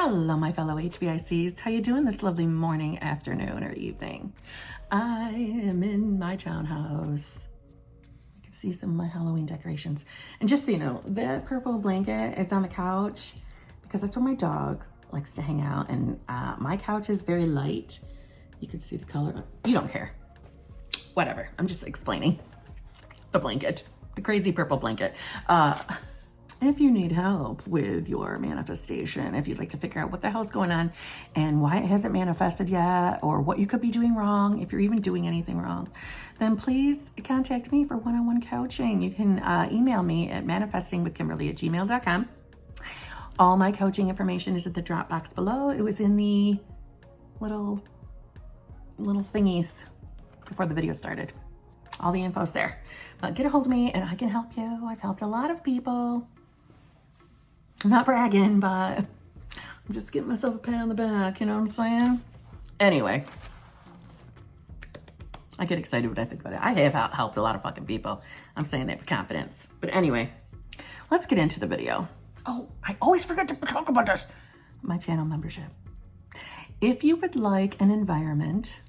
Hello, my fellow HBICs. How you doing this lovely morning, afternoon, or evening? I am in my townhouse. You can see some of my Halloween decorations. And just so you know, that purple blanket is on the couch because that's where my dog likes to hang out. And my couch is very light. You can see the color. You don't care. Whatever. I'm just explaining the blanket, the crazy purple blanket. If you need help with your manifestation, if you'd like to figure out what the hell's going on and why it hasn't manifested yet, or what you could be doing wrong, if you're even doing anything wrong, then please contact me for one-on-one coaching. You can email me at manifestingwithKimberly@gmail.com. All my coaching information is at the drop box below. It was in the little thingies before the video started. All the info's there. But get a hold of me and I can help you. I've helped a lot of people. I'm not bragging, but I'm just getting myself a pat on the back, you know what I'm saying? Anyway, I get excited when I think about it. I have helped a lot of fucking people. I'm saying that with confidence. But anyway, let's get into the video. Oh, I always forget to talk about this. My channel membership. If you would like an environment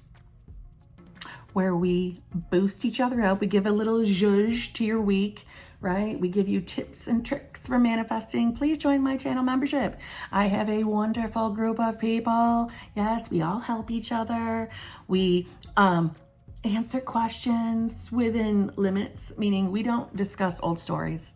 where we boost each other up, we give a little zhuzh to your week, right? We give you tips and tricks for manifesting. Please join my channel membership. I have a wonderful group of people. Yes, we all help each other. We answer questions within limits, meaning we don't discuss old stories.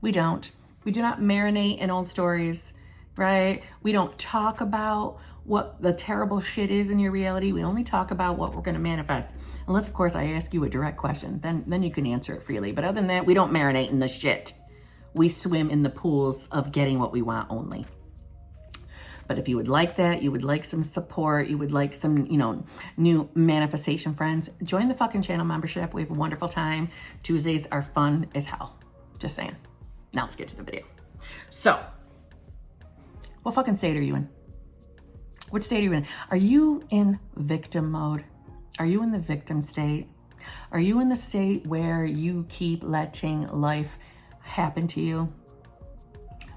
We do not marinate in old stories, right? We don't talk about what the terrible shit is in your reality. We only talk about what we're going to manifest. Unless, of course, I ask you a direct question. Then you can answer it freely. But other than that, we don't marinate in the shit. We swim in the pools of getting what we want only. But if you would like that, you would like some support, you would like some, new manifestation friends, join the fucking channel membership. We have a wonderful time. Tuesdays are fun as hell. Just saying. Now let's get to the video. So, what fucking state are you in? Which state are you in? Are you in victim mode? Are you in the victim state? Are you in the state where you keep letting life happen to you?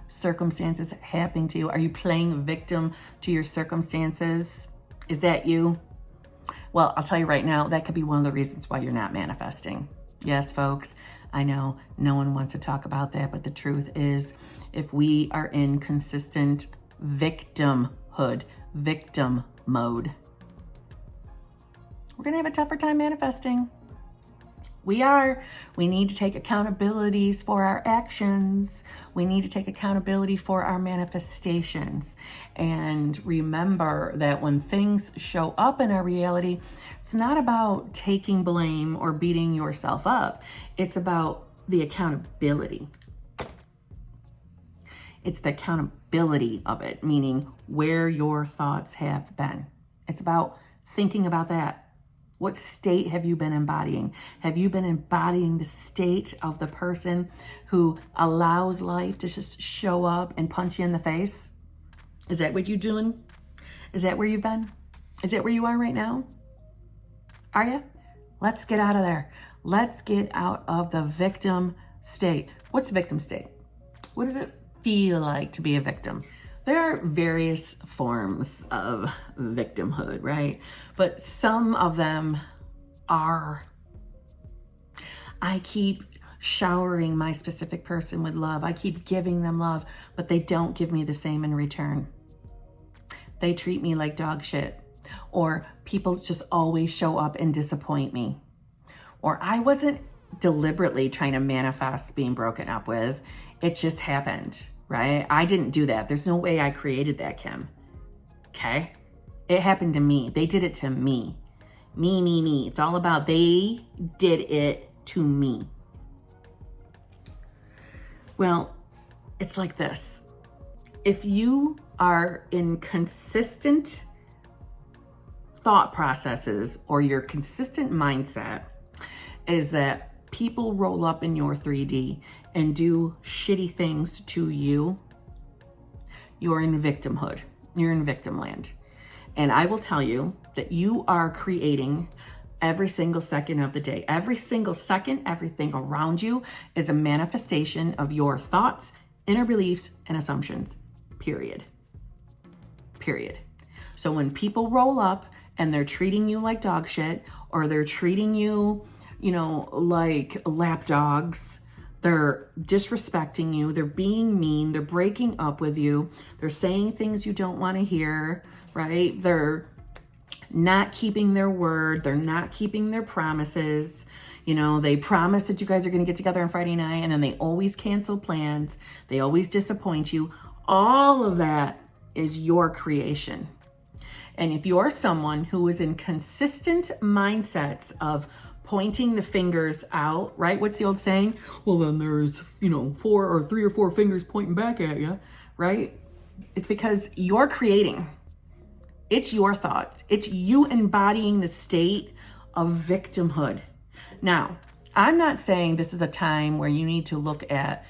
Circumstances happening to you? Are you playing victim to your circumstances? Is that you? Well, I'll tell you right now, that could be one of the reasons why you're not manifesting. Yes, folks, I know no one wants to talk about that, but the truth is, if we are in consistent victimhood, victim mode, we're gonna have a tougher time manifesting. We need to take accountabilities for our actions. We need to take accountability for our manifestations. And remember that when things show up in our reality, it's not about taking blame or beating yourself up. It's about the accountability. It's the accountability of it, meaning where your thoughts have been. It's about thinking about that. What state have you been embodying? Have you been embodying the state of the person who allows life to just show up and punch you in the face? Is that what you're doing? Is that where you've been? Is that where you are right now? Are you? Let's get out of there. Let's get out of the victim state. What's victim state? What does it feel like to be a victim? There are various forms of victimhood, right? But some of them are, I keep showering my specific person with love. I keep giving them love, but they don't give me the same in return. They treat me like dog shit. Or people just always show up and disappoint me. Or I wasn't deliberately trying to manifest being broken up with. It just happened. Right? I didn't do that. There's no way I created that, Kim. Okay? It happened to me. They did it to me. Me. It's all about they did it to me. Well, it's like this. If you are in consistent thought processes, or your consistent mindset is that people roll up in your 3D and do shitty things to you, you're in victimhood. You're in victim land. And I will tell you that you are creating every single second of the day. Every single second, everything around you is a manifestation of your thoughts, inner beliefs, and assumptions, period. period. So when people roll up and they're treating you like dog shit, or they're treating you, like lap dogs, they're disrespecting you, they're being mean, they're breaking up with you, they're saying things you don't want to hear, right? They're not keeping their word, they're not keeping their promises. They promise that you guys are going to get together on Friday night, and then they always cancel plans. They always disappoint you. All of that is your creation. And if you're someone who is in consistent mindsets of pointing the fingers out, right? What's the old saying? Well, then there's, 3 or 4 fingers pointing back at you, right? It's because you're creating. It's your thoughts. It's you embodying the state of victimhood. Now, I'm not saying this is a time where you need to look at,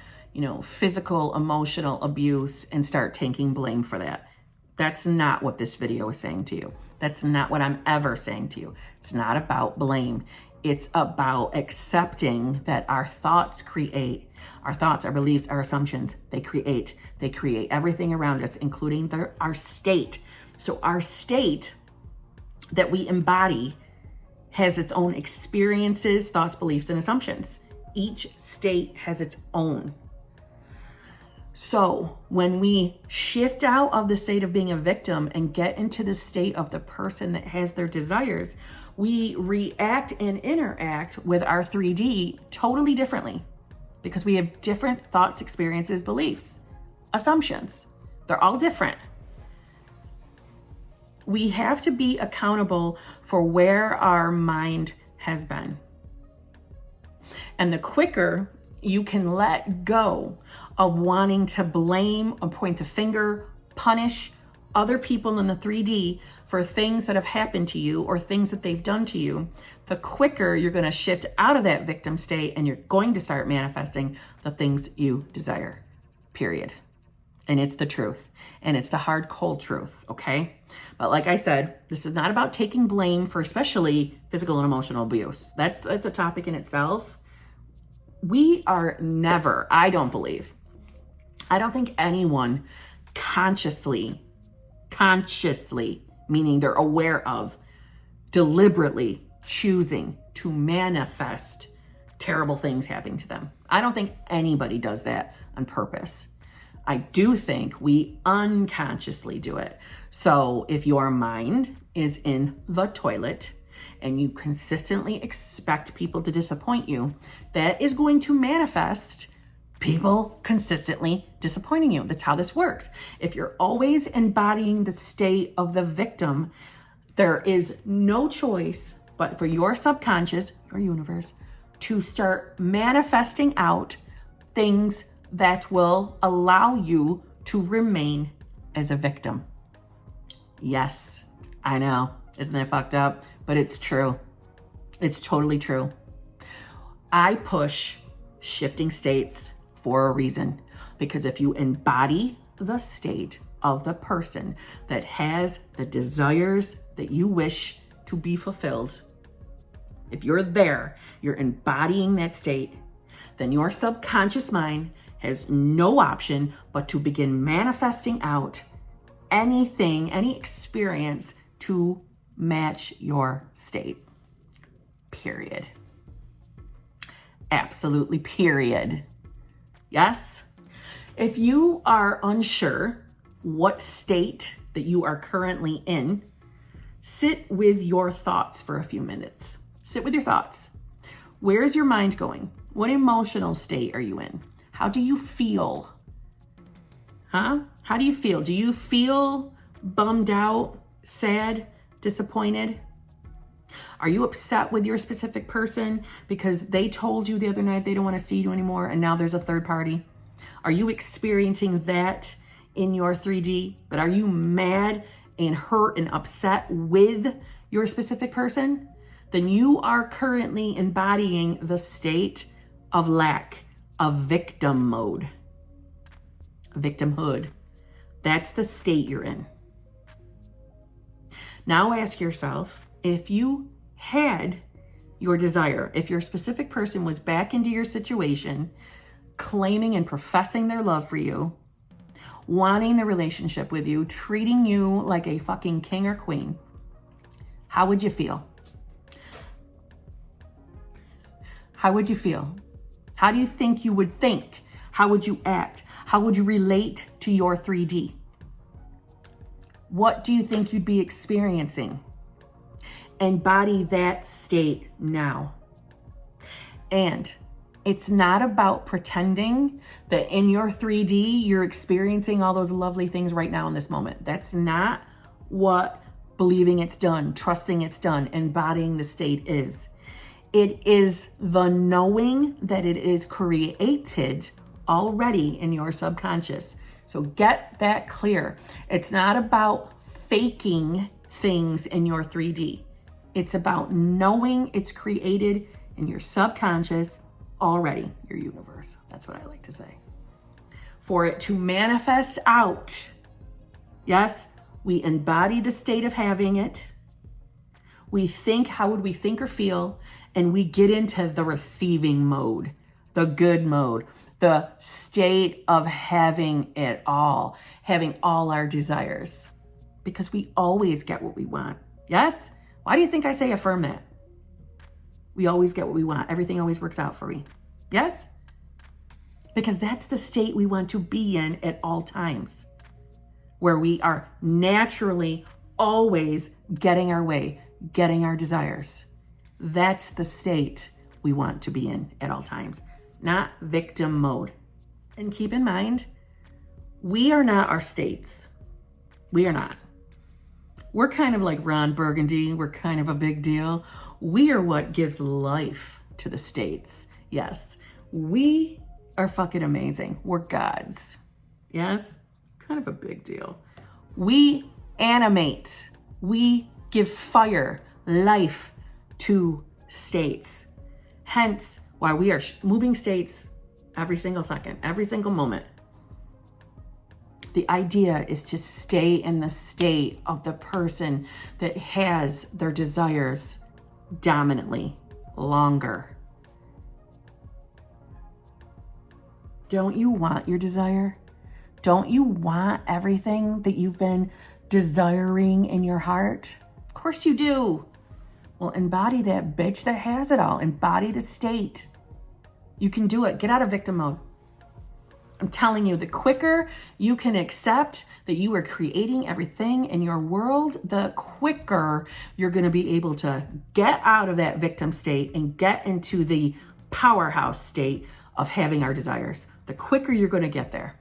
physical, emotional abuse and start taking blame for that. That's not what this video is saying to you. That's not what I'm ever saying to you. It's not about blame. It's about accepting that our thoughts create. Our thoughts, our beliefs, our assumptions, they create everything around us, including our state. So our state that we embody has its own experiences, thoughts, beliefs, and assumptions. Each state has its own. So when we shift out of the state of being a victim and get into the state of the person that has their desires, we react and interact with our 3D totally differently, because we have different thoughts, experiences, beliefs, assumptions. They're all different. We have to be accountable for where our mind has been. And the quicker you can let go of wanting to blame or point the finger, punish other people in the 3D for things that have happened to you or things that they've done to you, the quicker you're going to shift out of that victim state and you're going to start manifesting the things you desire, period. And it's the truth. And it's the hard, cold truth, okay? But like I said, this is not about taking blame for especially physical and emotional abuse. That's a topic in itself. We are never, I don't think anyone consciously, meaning they're aware of, deliberately choosing to manifest terrible things happening to them. I don't think anybody does that on purpose. I do think we unconsciously do it. So if your mind is in the toilet and you consistently expect people to disappoint you, that is going to manifest people consistently disappointing you. That's how this works. If you're always embodying the state of the victim, there is no choice but for your subconscious, your universe, to start manifesting out things that will allow you to remain as a victim. Yes, I know. Isn't that fucked up? But it's true. It's totally true. I push shifting states for a reason, because if you embody the state of the person that has the desires that you wish to be fulfilled, if you're there, you're embodying that state, then your subconscious mind has no option but to begin manifesting out anything, any experience to match your state. Period. Absolutely, period. Yes? If you are unsure what state that you are currently in, sit with your thoughts for a few minutes. Sit with your thoughts. Where is your mind going? What emotional state are you in? How do you feel? How do you feel? Do you feel bummed out, sad, disappointed? Are you upset with your specific person because they told you the other night they don't want to see you anymore and now there's a third party? Are you experiencing that in your 3D? But are you mad and hurt and upset with your specific person? Then you are currently embodying the state of lack, of victim mode. Victimhood. That's the state you're in. Now ask yourself, if you had your desire, if your specific person was back into your situation, claiming and professing their love for you, wanting the relationship with you, treating you like a fucking king or queen, how would you feel? How would you feel? How do you think you would think? How would you act? How would you relate to your 3D? What do you think you'd be experiencing? Embody that state now. And it's not about pretending that in your 3D, you're experiencing all those lovely things right now in this moment. That's not what believing it's done, trusting it's done, embodying the state is. It is the knowing that it is created already in your subconscious. So get that clear. It's not about faking things in your 3D. It's about knowing it's created in your subconscious already, your universe. That's what I like to say. For it to manifest out, yes, we embody the state of having it. We think, how would we think or feel? And we get into the receiving mode, the good mode, the state of having it all, having all our desires. Because we always get what we want. Yes? Why do you think I say affirm that? We always get what we want. Everything always works out for me. Yes? Because that's the state we want to be in at all times, where we are naturally always getting our way, getting our desires. That's the state we want to be in at all times, not victim mode. And keep in mind, we are not our states. We are not. We're kind of like Ron Burgundy. We're kind of a big deal. We are what gives life to the states. Yes, we are fucking amazing. We're gods. Yes, kind of a big deal. We animate. We give fire, life to states. Hence why we are moving states every single second, every single moment. The idea is to stay in the state of the person that has their desires dominantly longer. Don't you want your desire? Don't you want everything that you've been desiring in your heart? Of course you do. Well, embody that bitch that has it all. Embody the state. You can do it. Get out of victim mode. I'm telling you, the quicker you can accept that you are creating everything in your world, the quicker you're going to be able to get out of that victim state and get into the powerhouse state of having our desires. The quicker you're going to get there.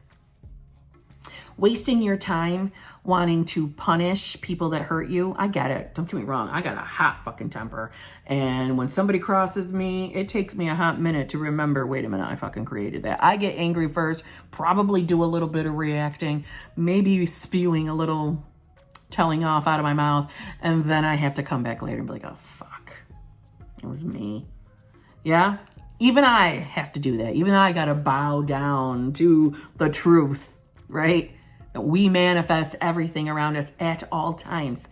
Wasting your time wanting to punish people that hurt you, I get it. Don't get me wrong. I got a hot fucking temper. And when somebody crosses me, it takes me a hot minute to remember, wait a minute, I fucking created that. I get angry first, probably do a little bit of reacting, maybe spewing a little telling off out of my mouth. And then I have to come back later and be like, oh, fuck, it was me. Yeah. Even I have to do that. Even I got to bow down to the truth, right? We manifest everything around us at all times,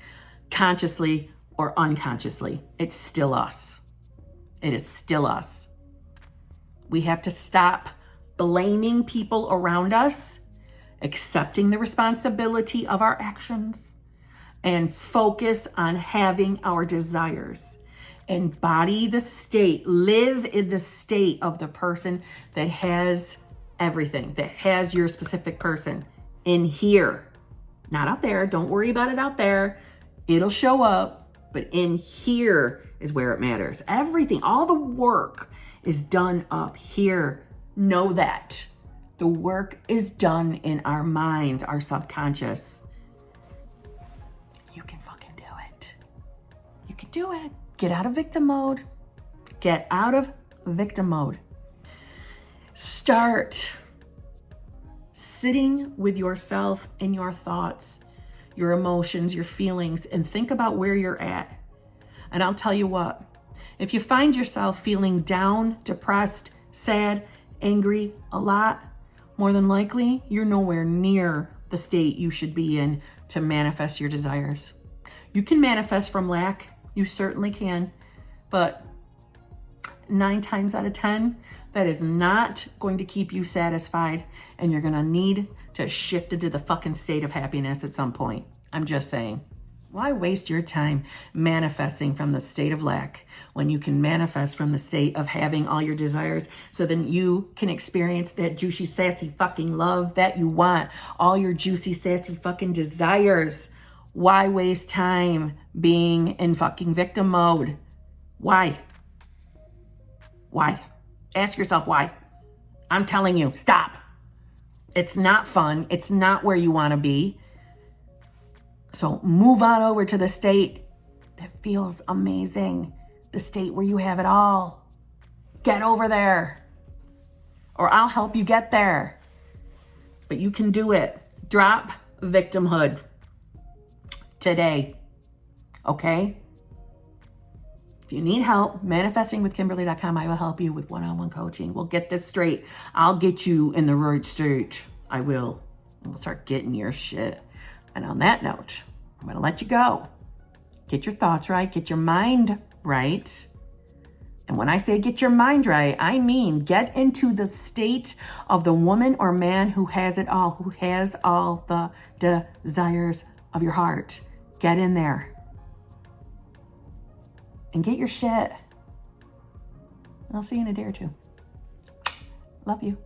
consciously or unconsciously. It's still us. It is still us. We have to stop blaming people around us, accepting the responsibility of our actions, and focus on having our desires. Embody the state, live in the state of the person that has everything, that has your specific person. In here, not out there. Don't worry about it out there. It'll show up, but in here is where it matters. Everything, all the work is done up here. Know that. The work is done in our minds, our subconscious. You can fucking do it. You can do it. Get out of victim mode. Get out of victim mode. Start sitting with yourself and your thoughts, your emotions, your feelings, and think about where you're at. And I'll tell you what, if you find yourself feeling down, depressed, sad, angry a lot, more than likely, you're nowhere near the state you should be in to manifest your desires. You can manifest from lack, you certainly can, but 9 times out of 10, that is not going to keep you satisfied, and you're going to need to shift into the fucking state of happiness at some point. I'm just saying. Why waste your time manifesting from the state of lack when you can manifest from the state of having all your desires, so then you can experience that juicy, sassy fucking love that you want, all your juicy, sassy fucking desires. Why waste time being in fucking victim mode? Why? Why? Ask yourself why. I'm telling you, stop. It's not fun. It's not where you want to be. So move on over to the state that feels amazing. The state where you have it all. Get over there. Or I'll help you get there. But you can do it. Drop victimhood today. Okay? If you need help, ManifestingwithKimberly.com. I will help you with one-on-one coaching. We'll get this straight. I'll get you in the right state. I will. And we'll start getting your shit. And on that note, I'm going to let you go. Get your thoughts right. Get your mind right. And when I say get your mind right, I mean get into the state of the woman or man who has it all, who has all the desires of your heart. Get in there. And get your shit. And I'll see you in a day or two. Love you.